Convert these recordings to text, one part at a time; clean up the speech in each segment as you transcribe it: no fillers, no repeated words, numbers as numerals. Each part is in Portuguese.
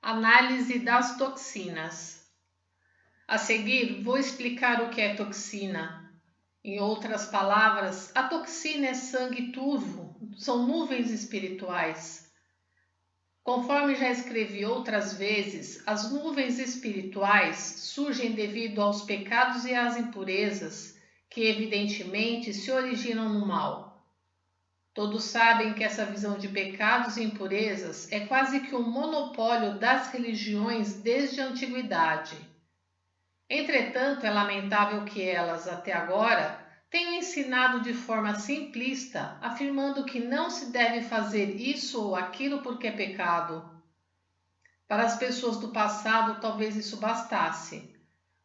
Análise das toxinas. A seguir, vou explicar o que é toxina. Em outras palavras, a toxina é sangue turvo, são nuvens espirituais. Conforme já escrevi outras vezes, as nuvens espirituais surgem devido aos pecados e às impurezas, que evidentemente se originam no mal. Todos sabem que essa visão de pecados e impurezas é quase que um monopólio das religiões desde a antiguidade. Entretanto, é lamentável que elas, até agora, tenham ensinado de forma simplista, afirmando que não se deve fazer isso ou aquilo porque é pecado. Para as pessoas do passado, talvez isso bastasse.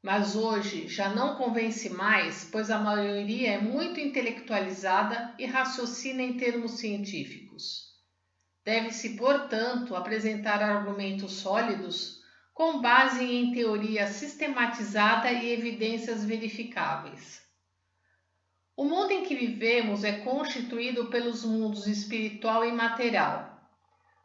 Mas hoje já não convence mais, pois a maioria é muito intelectualizada e raciocina em termos científicos. Deve-se, portanto, apresentar argumentos sólidos com base em teoria sistematizada e evidências verificáveis. O mundo em que vivemos é constituído pelos mundos espiritual e material.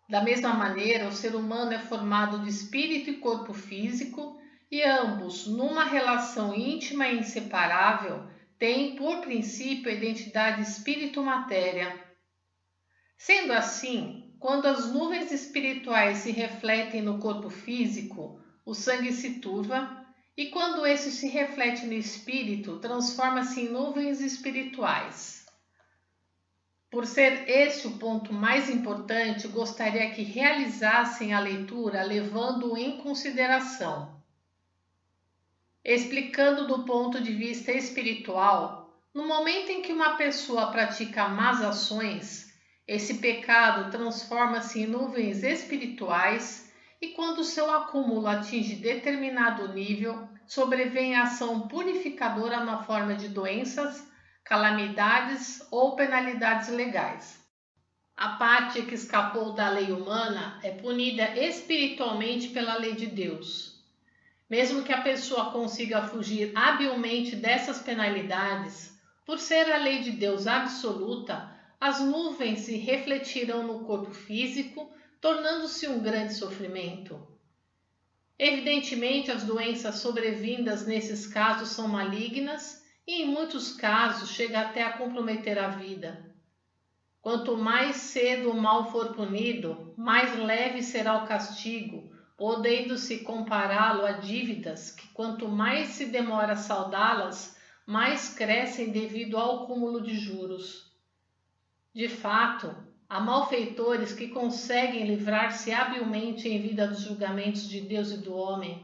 Da mesma maneira, o ser humano é formado de espírito e corpo físico, e ambos, numa relação íntima e inseparável, têm por princípio a identidade espírito-matéria. Sendo assim, quando as nuvens espirituais se refletem no corpo físico, o sangue se turva, e quando esse se reflete no espírito, transforma-se em nuvens espirituais. Por ser esse o ponto mais importante, gostaria que realizassem a leitura levando-o em consideração. Explicando do ponto de vista espiritual, no momento em que uma pessoa pratica más ações, esse pecado transforma-se em nuvens espirituais e quando seu acúmulo atinge determinado nível, sobrevém a ação purificadora na forma de doenças, calamidades ou penalidades legais. A parte que escapou da lei humana é punida espiritualmente pela lei de Deus. Mesmo que a pessoa consiga fugir habilmente dessas penalidades, por ser a lei de Deus absoluta, as nuvens se refletirão no corpo físico, tornando-se um grande sofrimento. Evidentemente, as doenças sobrevindas nesses casos são malignas e, em muitos casos, chega até a comprometer a vida. Quanto mais cedo o mal for punido, mais leve será o castigo, podendo-se compará-lo a dívidas que, quanto mais se demora a saldá-las, mais crescem devido ao cúmulo de juros. De fato, há malfeitores que conseguem livrar-se habilmente em vida dos julgamentos de Deus e do homem,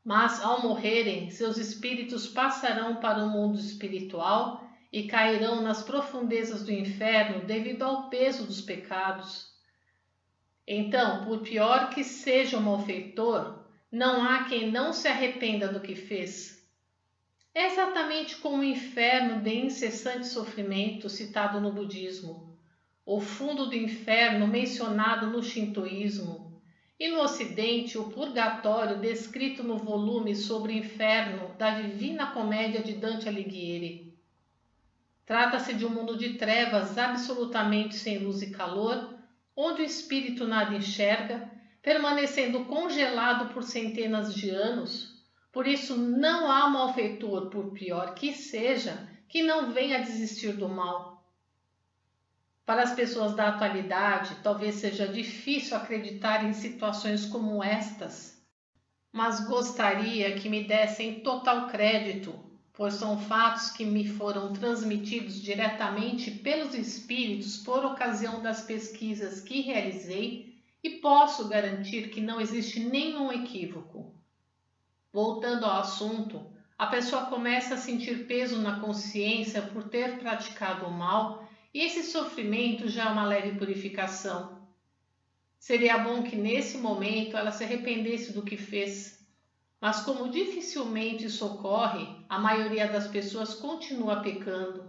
mas, ao morrerem, seus espíritos passarão para o mundo espiritual e cairão nas profundezas do inferno devido ao peso dos pecados. Então, por pior que seja o malfeitor, não há quem não se arrependa do que fez. É exatamente como o inferno de incessante sofrimento citado no budismo, o fundo do inferno mencionado no shintoísmo, e no ocidente o purgatório descrito no volume sobre o inferno da Divina Comédia de Dante Alighieri. Trata-se de um mundo de trevas absolutamente sem luz e calor, onde o espírito nada enxerga, permanecendo congelado por centenas de anos. Por isso não há malfeitor, por pior que seja, que não venha a desistir do mal. Para as pessoas da atualidade, talvez seja difícil acreditar em situações como estas, mas gostaria que me dessem total crédito, pois são fatos que me foram transmitidos diretamente pelos espíritos por ocasião das pesquisas que realizei e posso garantir que não existe nenhum equívoco. Voltando ao assunto, a pessoa começa a sentir peso na consciência por ter praticado o mal e esse sofrimento já é uma leve purificação. Seria bom que nesse momento ela se arrependesse do que fez. Mas como dificilmente isso ocorre, a maioria das pessoas continua pecando.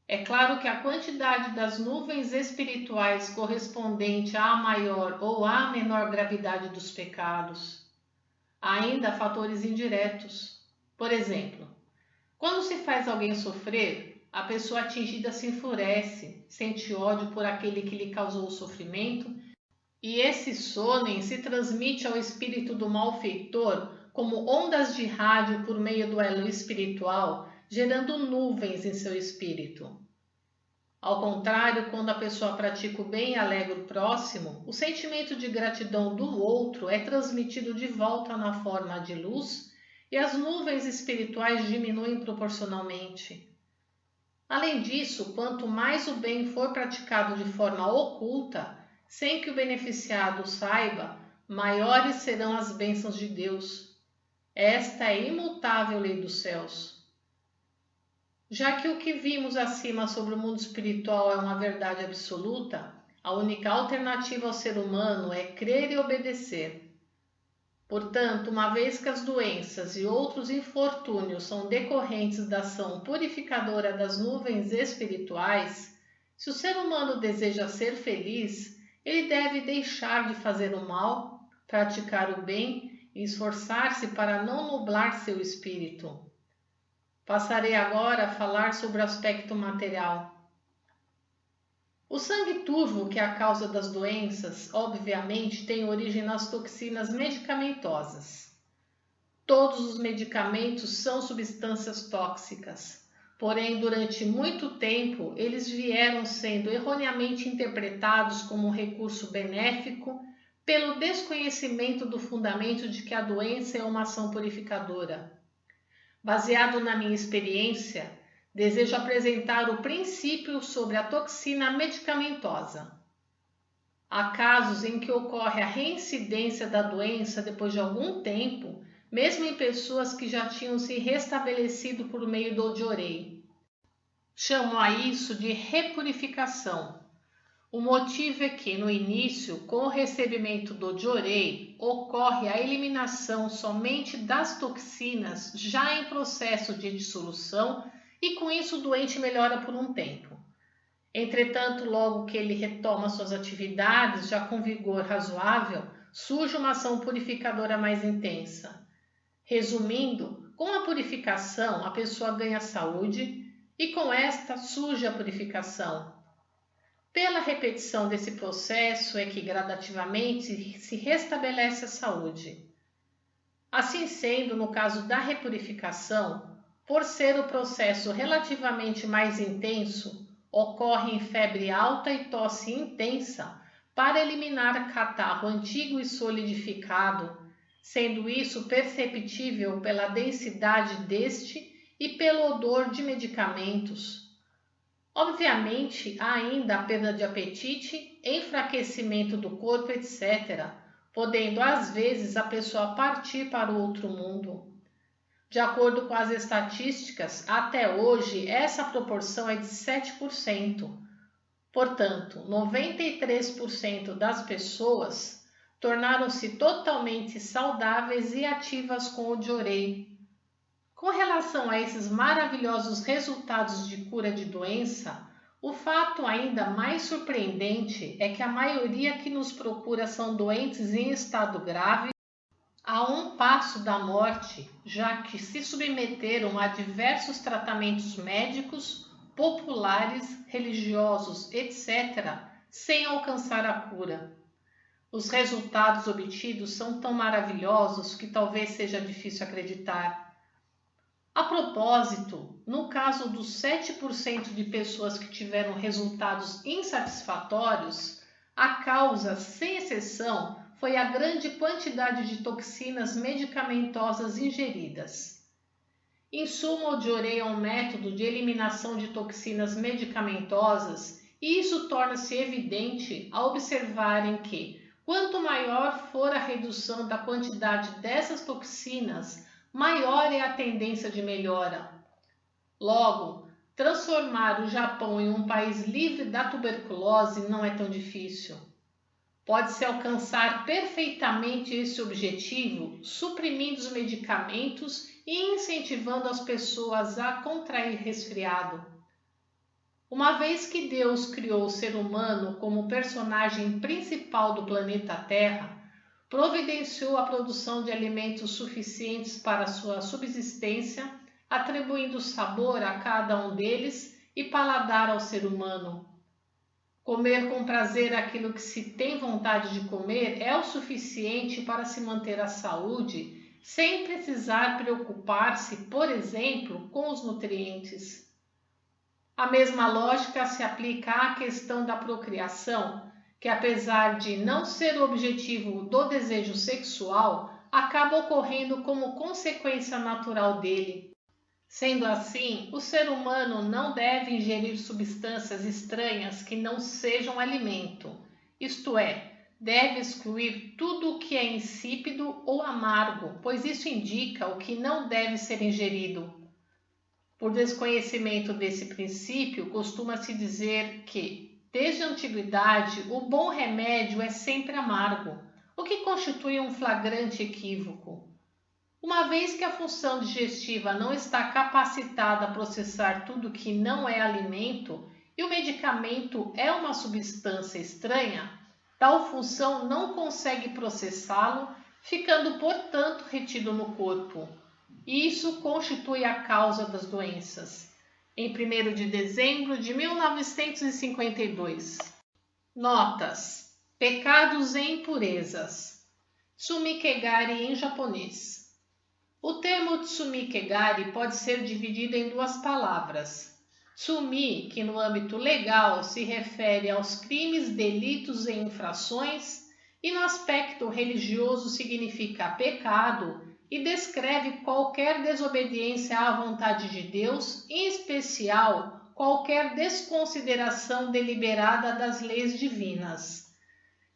É claro que a quantidade das nuvens espirituais correspondente à maior ou à menor gravidade dos pecados. Há ainda fatores indiretos. Por exemplo, quando se faz alguém sofrer, a pessoa atingida se enfurece, sente ódio por aquele que lhe causou o sofrimento e esse sônen se transmite ao espírito do malfeitor como ondas de rádio por meio do elo espiritual, gerando nuvens em seu espírito. Ao contrário, quando a pessoa pratica o bem e alegra o próximo, o sentimento de gratidão do outro é transmitido de volta na forma de luz e as nuvens espirituais diminuem proporcionalmente. Além disso, quanto mais o bem for praticado de forma oculta, sem que o beneficiado saiba, maiores serão as bênçãos de Deus. Esta é a imutável lei dos céus. Já que o que vimos acima sobre o mundo espiritual é uma verdade absoluta, a única alternativa ao ser humano é crer e obedecer. Portanto, uma vez que as doenças e outros infortúnios são decorrentes da ação purificadora das nuvens espirituais, se o ser humano deseja ser feliz, ele deve deixar de fazer o mal, praticar o bem e esforçar-se para não nublar seu espírito. Passarei agora a falar sobre o aspecto material. O sangue turvo, que é a causa das doenças, obviamente tem origem nas toxinas medicamentosas. Todos os medicamentos são substâncias tóxicas, porém, durante muito tempo, eles vieram sendo erroneamente interpretados como um recurso benéfico pelo desconhecimento do fundamento de que a doença é uma ação purificadora. Baseado na minha experiência, desejo apresentar o princípio sobre a toxina medicamentosa. Há casos em que ocorre a reincidência da doença depois de algum tempo, mesmo em pessoas que já tinham se restabelecido por meio do Odiorei. Chamo a isso de repurificação. O motivo é que, no início, com o recebimento do Odiorei, ocorre a eliminação somente das toxinas já em processo de dissolução e com isso o doente melhora por um tempo. Entretanto, logo que ele retoma suas atividades, já com vigor razoável, surge uma ação purificadora mais intensa. Resumindo, com a purificação, a pessoa ganha saúde e com esta surge a purificação. Pela repetição desse processo é que gradativamente se restabelece a saúde. Assim sendo, no caso da repurificação, por ser o processo relativamente mais intenso, ocorre em febre alta e tosse intensa para eliminar catarro antigo e solidificado, sendo isso perceptível pela densidade deste e pelo odor de medicamentos. Obviamente, há ainda a perda de apetite, enfraquecimento do corpo, etc., podendo às vezes a pessoa partir para o outro mundo. De acordo com as estatísticas, até hoje essa proporção é de 7%. Portanto, 93% das pessoas tornaram-se totalmente saudáveis e ativas com o Odiorei. Com relação a esses maravilhosos resultados de cura de doença, o fato ainda mais surpreendente é que a maioria que nos procura são doentes em estado grave, a um passo da morte, já que se submeteram a diversos tratamentos médicos, populares, religiosos, etc., sem alcançar a cura. Os resultados obtidos são tão maravilhosos que talvez seja difícil acreditar. A propósito, no caso dos 7% de pessoas que tiveram resultados insatisfatórios, a causa, sem exceção, foi a grande quantidade de toxinas medicamentosas ingeridas. Em suma, o Odiorei é um método de eliminação de toxinas medicamentosas e isso torna-se evidente ao observarem que, quanto maior for a redução da quantidade dessas toxinas, maior é a tendência de melhora. Logo, transformar o Japão em um país livre da tuberculose não é tão difícil. Pode-se alcançar perfeitamente esse objetivo suprimindo os medicamentos e incentivando as pessoas a contrair resfriado. Uma vez que Deus criou o ser humano como personagem principal do planeta Terra, providenciou a produção de alimentos suficientes para sua subsistência, atribuindo sabor a cada um deles e paladar ao ser humano. Comer com prazer aquilo que se tem vontade de comer é o suficiente para se manter a saúde, sem precisar preocupar-se, por exemplo, com os nutrientes. A mesma lógica se aplica à questão da procriação, que apesar de não ser o objetivo do desejo sexual, acaba ocorrendo como consequência natural dele. Sendo assim, o ser humano não deve ingerir substâncias estranhas que não sejam alimento, isto é, deve excluir tudo o que é insípido ou amargo, pois isso indica o que não deve ser ingerido. Por desconhecimento desse princípio, costuma-se dizer que, desde a antiguidade, o bom remédio é sempre amargo, o que constitui um flagrante equívoco. Uma vez que a função digestiva não está capacitada a processar tudo que não é alimento e o medicamento é uma substância estranha, tal função não consegue processá-lo, ficando, portanto, retido no corpo. Isso constitui a causa das doenças. Em 1º de dezembro de 1952. Notas: pecados e impurezas. Tsumikegari em japonês. O termo tsumikegari pode ser dividido em duas palavras. Tsumi, que no âmbito legal se refere aos crimes, delitos e infrações, e no aspecto religioso significa pecado e descreve qualquer desobediência à vontade de Deus, em especial qualquer desconsideração deliberada das leis divinas.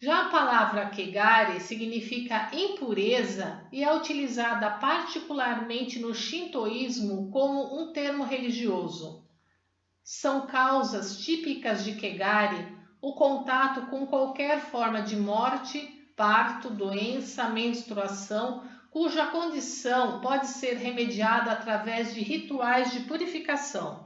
Já a palavra kegari significa impureza e é utilizada particularmente no shintoísmo como um termo religioso. São causas típicas de kegari o contato com qualquer forma de morte, parto, doença, menstruação, cuja condição pode ser remediada através de rituais de purificação.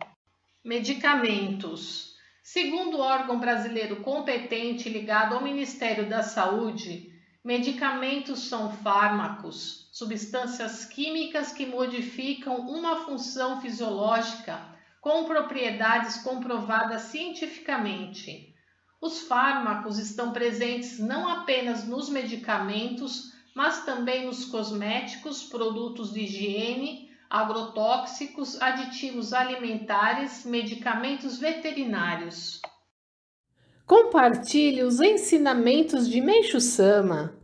Medicamentos. Segundo o órgão brasileiro competente ligado ao Ministério da Saúde, medicamentos são fármacos, substâncias químicas que modificam uma função fisiológica com propriedades comprovadas cientificamente. Os fármacos estão presentes não apenas nos medicamentos, mas também nos cosméticos, produtos de higiene, agrotóxicos, aditivos alimentares, medicamentos veterinários. Compartilhe os ensinamentos de Meishu Sama.